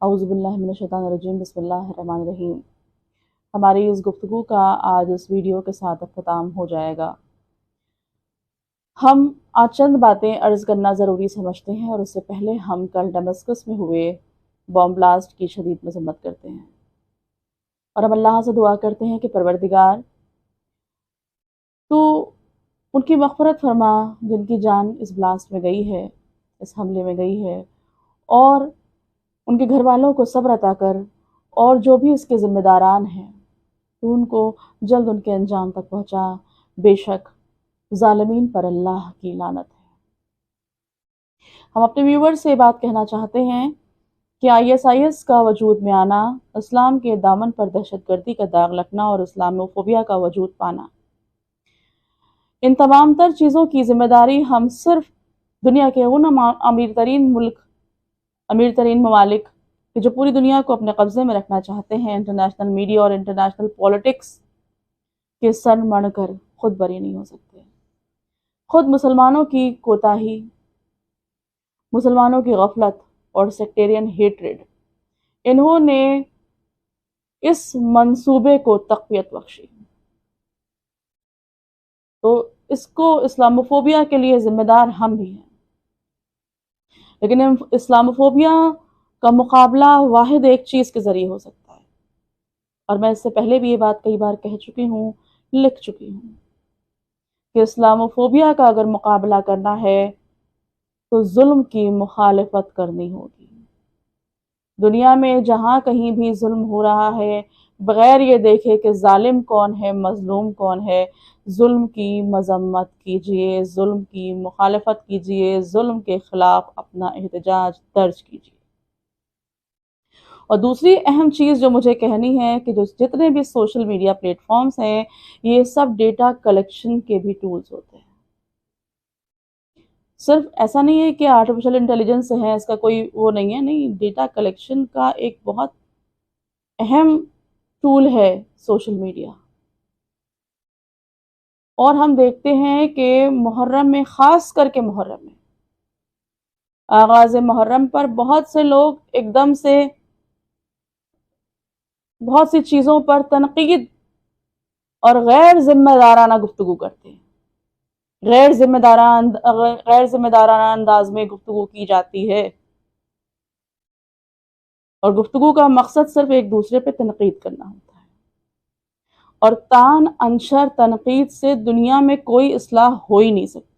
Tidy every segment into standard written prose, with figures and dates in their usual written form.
اعوذ باللہ من الشیطان الرجیم، بسم اللہ الرحمن الرحیم۔ ہماری اس گفتگو کا آج اس ویڈیو کے ساتھ اختتام ہو جائے گا۔ ہم آج چند باتیں عرض کرنا ضروری سمجھتے ہیں، اور اس سے پہلے ہم کل ڈمسکس میں ہوئے بام بلاسٹ کی شدید مذمت کرتے ہیں، اور ہم اللہ سے دعا کرتے ہیں کہ پروردگار تو ان کی مغفرت فرما جن کی جان اس بلاسٹ میں گئی ہے، اس حملے میں گئی ہے، اور ان کے گھر والوں کو صبر عطا کر، اور جو بھی اس کے ذمہ داران ہیں تو ان کو جلد ان کے انجام تک پہنچا۔ بے شک ظالمین پر اللہ کی لعنت ہے۔ ہم اپنے ویور سے بات کہنا چاہتے ہیں کہ ISIS کا وجود میں آنا، اسلام کے دامن پر دہشت گردی کا داغ لگنا اور اسلاموفوبیا کا وجود پانا، ان تمام تر چیزوں کی ذمہ داری ہم صرف دنیا کے ان امیر ترین ممالک کہ جو پوری دنیا کو اپنے قبضے میں رکھنا چاہتے ہیں، انٹرنیشنل میڈیا اور انٹرنیشنل پولیٹکس کے سر مڑ کر خود بری نہیں ہو سکتے۔ خود مسلمانوں کی کوتاہی، مسلمانوں کی غفلت اور سیکٹیرین ہیٹریڈ، انہوں نے اس منصوبے کو تقویت بخشی۔ تو اس کو اسلاموفوبیا کے لیے ذمہ دار ہم بھی ہیں، لیکن اسلاموفوبیا کا مقابلہ واحد ایک چیز کے ذریعے ہو سکتا ہے، اور میں اس سے پہلے بھی یہ بات کئی بار کہہ چکی ہوں، لکھ چکی ہوں، کہ اسلاموفوبیا کا اگر مقابلہ کرنا ہے تو ظلم کی مخالفت کرنی ہوگی۔ دنیا میں جہاں کہیں بھی ظلم ہو رہا ہے، بغیر یہ دیکھے کہ ظالم کون ہے، مظلوم کون ہے، ظلم کی مذمت کیجئے، ظلم کی مخالفت کیجئے، ظلم کے خلاف اپنا احتجاج درج کیجئے۔ اور دوسری اہم چیز جو مجھے کہنی ہے کہ جتنے بھی سوشل میڈیا پلیٹ فارمز ہیں، یہ سب ڈیٹا کلیکشن کے بھی ٹولز ہوتے ہیں۔ صرف ایسا نہیں ہے کہ آرٹیفیشل انٹیلیجنس ہے، اس کا کوئی وہ نہیں ہے، نہیں، ڈیٹا کلیکشن کا ایک بہت اہم ٹول ہے سوشل میڈیا۔ اور ہم دیکھتے ہیں کہ محرم میں، خاص کر کے محرم میں، آغاز محرم پر بہت سے لوگ ایک دم سے بہت سی چیزوں پر تنقید اور غیر ذمہ دارانہ گفتگو کرتے ہیں۔ غیر ذمہ دارانہ انداز میں گفتگو کی جاتی ہے، اور گفتگو کا مقصد صرف ایک دوسرے پہ تنقید کرنا ہوتا ہے، اور تان انشر تنقید سے دنیا میں کوئی اصلاح ہو ہی نہیں سکتی۔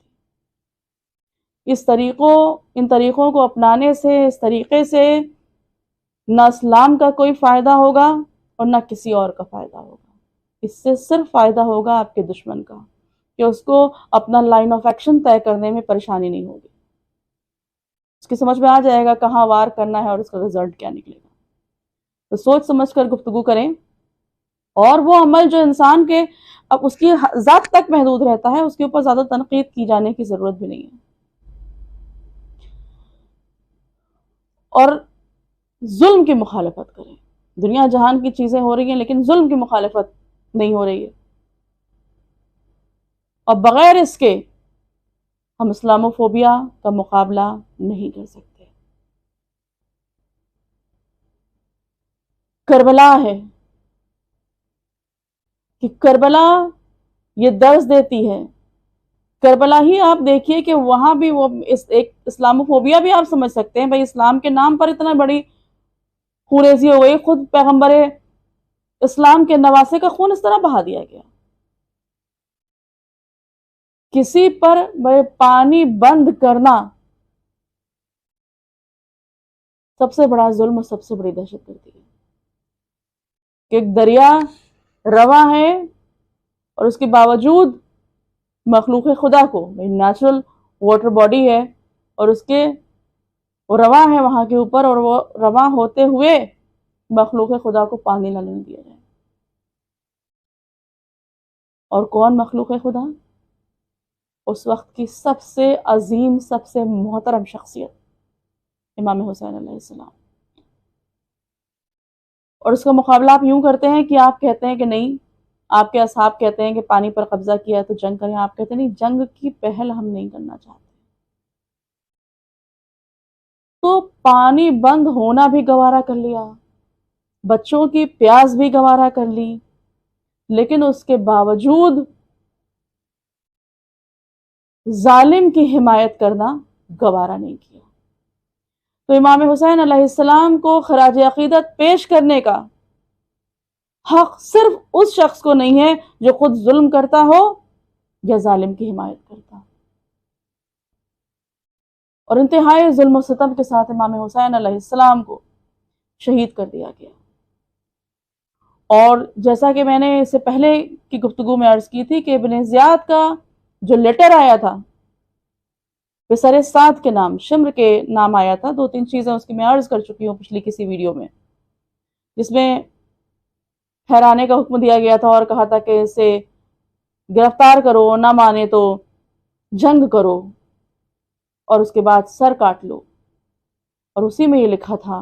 ان طریقوں کو اپنانے سے، اس طریقے سے نہ اسلام کا کوئی فائدہ ہوگا اور نہ کسی اور کا فائدہ ہوگا۔ اس سے صرف فائدہ ہوگا آپ کے دشمن کا، کہ اس کو اپنا لائن آف ایکشن طے کرنے میں پریشانی نہیں ہوگی، اس کی سمجھ میں آ جائے گا کہاں وار کرنا ہے اور اس کا رزلٹ کیا نکلے گا۔ تو سوچ سمجھ کر گفتگو کریں، اور وہ عمل جو انسان کے اب اس کی ذات تک محدود رہتا ہے، اس کے اوپر زیادہ تنقید کی جانے کی ضرورت بھی نہیں ہے۔ اور ظلم کی مخالفت کریں۔ دنیا جہان کی چیزیں ہو رہی ہیں، لیکن ظلم کی مخالفت نہیں ہو رہی ہے، اور بغیر اس کے ہم اسلاموفوبیا کا مقابلہ نہیں کر سکتے۔ کربلا ہے کہ کربلا یہ درس دیتی ہے، کربلا ہی آپ دیکھیے کہ وہاں بھی وہ ایک اسلاموفوبیا بھی آپ سمجھ سکتے ہیں، بھائی اسلام کے نام پر اتنا بڑی خونریزی ہو گئی، خود پیغمبر اسلام کے نواسے کا خون اس طرح بہا دیا گیا۔ کسی پر پانی بند کرنا سب سے بڑا ظلم اور سب سے بڑی دہشت گردی ہے، کہ ایک دریا رواں ہے اور اس کے باوجود مخلوق خدا کو، نیچرل واٹر باڈی ہے، اور اس کے وہ رواں ہے وہاں کے اوپر، اور وہ رواں ہوتے ہوئے مخلوق خدا کو پانی نہ لینے دیا جائے۔ اور کون مخلوق خدا؟ اس وقت کی سب سے عظیم، سب سے محترم شخصیت امام حسین علیہ السلام۔ اور اس کا مقابلہ آپ یوں کرتے ہیں کہ آپ کہتے ہیں کہ نہیں، آپ کے اصحاب کہتے ہیں کہ پانی پر قبضہ کیا ہے تو جنگ کریں، آپ کہتے ہیں نہیں، جنگ کی پہل ہم نہیں کرنا چاہتے۔ تو پانی بند ہونا بھی گوارا کر لیا، بچوں کی پیاس بھی گوارا کر لی، لیکن اس کے باوجود ظالم کی حمایت کرنا گوارا نہیں کیا۔ تو امام حسین علیہ السلام کو خراج عقیدت پیش کرنے کا حق صرف اس شخص کو نہیں ہے جو خود ظلم کرتا ہو یا ظالم کی حمایت کرتا ہو۔ اور انتہائی ظلم و ستم کے ساتھ امام حسین علیہ السلام کو شہید کر دیا گیا۔ اور جیسا کہ میں نے اس سے پہلے کی گفتگو میں عرض کی تھی کہ ابن زیاد کا جو لیٹر آیا تھا پسر سعد کے نام، شمر کے نام آیا تھا، 2-3 چیزیں اس کی میں عرض کر چکی ہوں پچھلی کسی ویڈیو میں، جس میں ٹھہرانے کا حکم دیا گیا تھا اور کہا تھا کہ اسے گرفتار کرو، نہ مانے تو جنگ کرو اور اس کے بعد سر کاٹ لو۔ اور اسی میں یہ لکھا تھا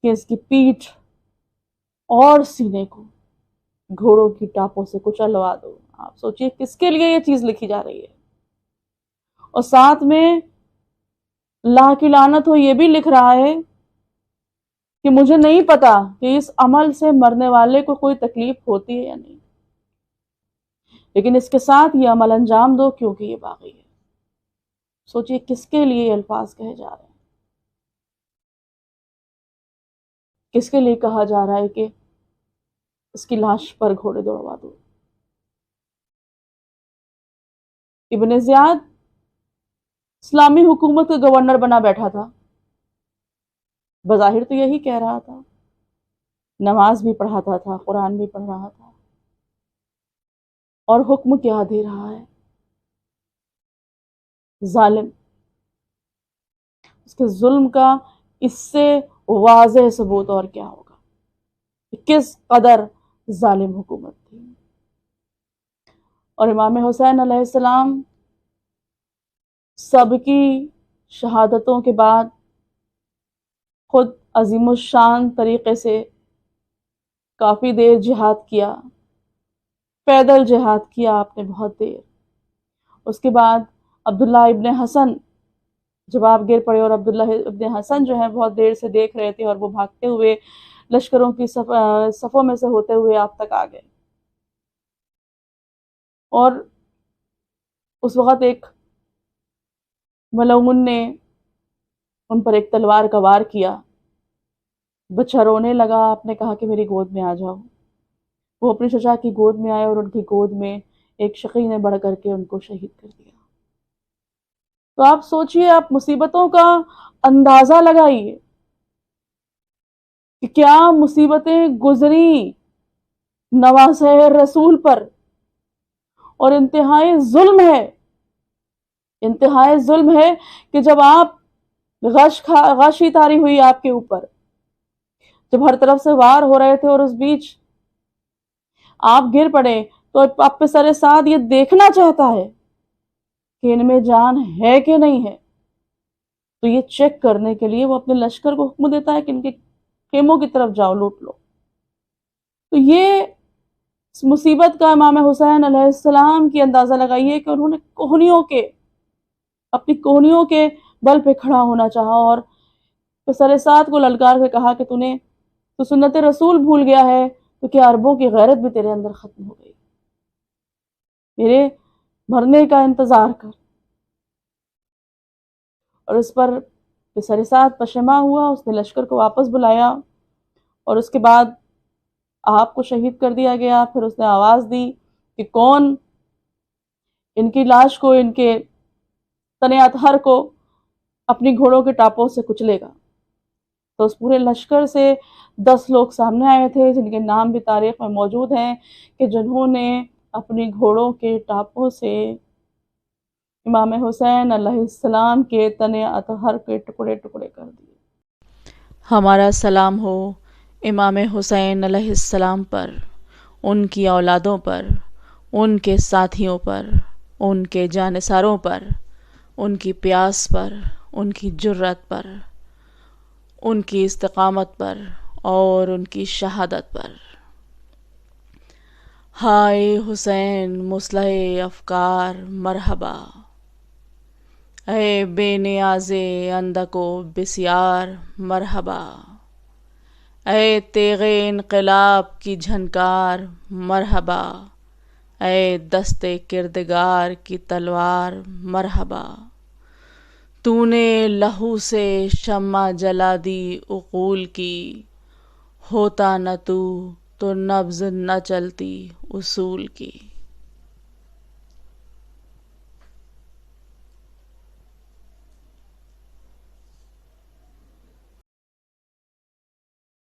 کہ اس کی پیٹھ اور سینے کو گھوڑوں کی ٹاپوں سے کچلوا دو۔ آپ سوچئے کس کے لیے یہ چیز لکھی جا رہی ہے، اور ساتھ میں اللہ کی لعنت ہو یہ بھی لکھ رہا ہے کہ مجھے نہیں پتا کہ اس عمل سے مرنے والے کو کوئی تکلیف ہوتی ہے یا نہیں، لیکن اس کے ساتھ یہ عمل انجام دو کیونکہ یہ باغی ہے۔ سوچئے کس کے لیے یہ الفاظ کہے جا رہے ہیں، کس کے لیے کہا جا رہا ہے کہ اس کی لاش پر گھوڑے دوڑوا دو۔ ابن زیاد اسلامی حکومت کا گورنر بنا بیٹھا تھا، بظاہر تو یہی کہہ رہا تھا، نماز بھی پڑھاتا تھا، قرآن بھی پڑھ رہا تھا، اور حکم کیا دے رہا ہے؟ ظالم۔ اس کے ظلم کا اس سے واضح ثبوت اور کیا ہوگا کہ کس قدر ظالم حکومت تھی۔ اور امام حسین علیہ السلام سب کی شہادتوں کے بعد خود عظیم الشان طریقے سے کافی دیر جہاد کیا، پیدل جہاد کیا آپ نے بہت دیر۔ اس کے بعد عبداللہ ابن حسن جب آپ گر پڑے، اور عبداللہ ابن حسن جو ہے بہت دیر سے دیکھ رہے تھے، اور وہ بھاگتے ہوئے لشکروں کی صفوں میں سے ہوتے ہوئے آپ تک آ گئے، اور اس وقت ایک ملعون نے ان پر ایک تلوار کا وار کیا، بچہ رونے لگا، آپ نے کہا کہ میری گود میں آ جاؤ۔ وہ اپنی چچا کی گود میں آئے، اور ان کی گود میں ایک شقی نے بڑھ کر کے ان کو شہید کر دیا۔ تو آپ سوچئے، آپ مصیبتوں کا اندازہ لگائیے کہ کیا مصیبتیں گزری نواسہ رسول پر، اور انتہائی ظلم ہے کہ جب آپ غش ہی تاری ہوئی آپ کے اوپر، جب ہر طرف سے وار ہو رہے تھے، اور اس بیچ آپ گر پڑے، تو آپ پہ سر سعد یہ دیکھنا چاہتا ہے کہ ان میں جان ہے کہ نہیں ہے، تو یہ چیک کرنے کے لیے وہ اپنے لشکر کو حکم دیتا ہے کہ ان کے خیموں کی طرف جاؤ، لوٹ لو۔ تو یہ مصیبت کا امام حسین علیہ السلام کی اندازہ لگائیے کہ انہوں نے اپنی کوہنیوں کے بل پہ کھڑا ہونا چاہا، اور سر سعد کو للکار کے کہا کہ تو سنت رسول بھول گیا ہے، تو کیا عربوں کی غیرت بھی تیرے اندر ختم ہو گئی؟ میرے مرنے کا انتظار کر۔ اور اس پر سر سعد پشیماں ہوا، اس نے لشکر کو واپس بلایا، اور اس کے بعد آپ کو شہید کر دیا گیا۔ پھر اس نے آواز دی کہ کون ان کی لاش کو، ان کے تن اطہر کو اپنی گھوڑوں کے ٹاپوں سے کچلے گا۔ تو اس پورے لشکر سے 10 لوگ سامنے آئے تھے، جن کے نام بھی تاریخ میں موجود ہیں، کہ جنہوں نے اپنی گھوڑوں کے ٹاپوں سے امام حسین علیہ السلام کے تن اطہر کے ٹکڑے ٹکڑے کر دیے۔ ہمارا سلام ہو امام حسین علیہ السلام پر، ان کی اولادوں پر، ان کے ساتھیوں پر، ان کے جانثاروں پر، ان کی پیاس پر، ان کی جرأت پر، ان کی استقامت پر، اور ان کی شہادت پر۔ ہائے حسین مصلح افکار مرحبا، اے بے نیاز اندک و بسیار مرحبا، اے تیغ انقلاب کی جھنکار مرحبا، اے دست کردگار کی تلوار مرحبا، تو نے لہو سے شمع جلا دی عقول کی، ہوتا نہ تو نبض نہ چلتی اصول کی۔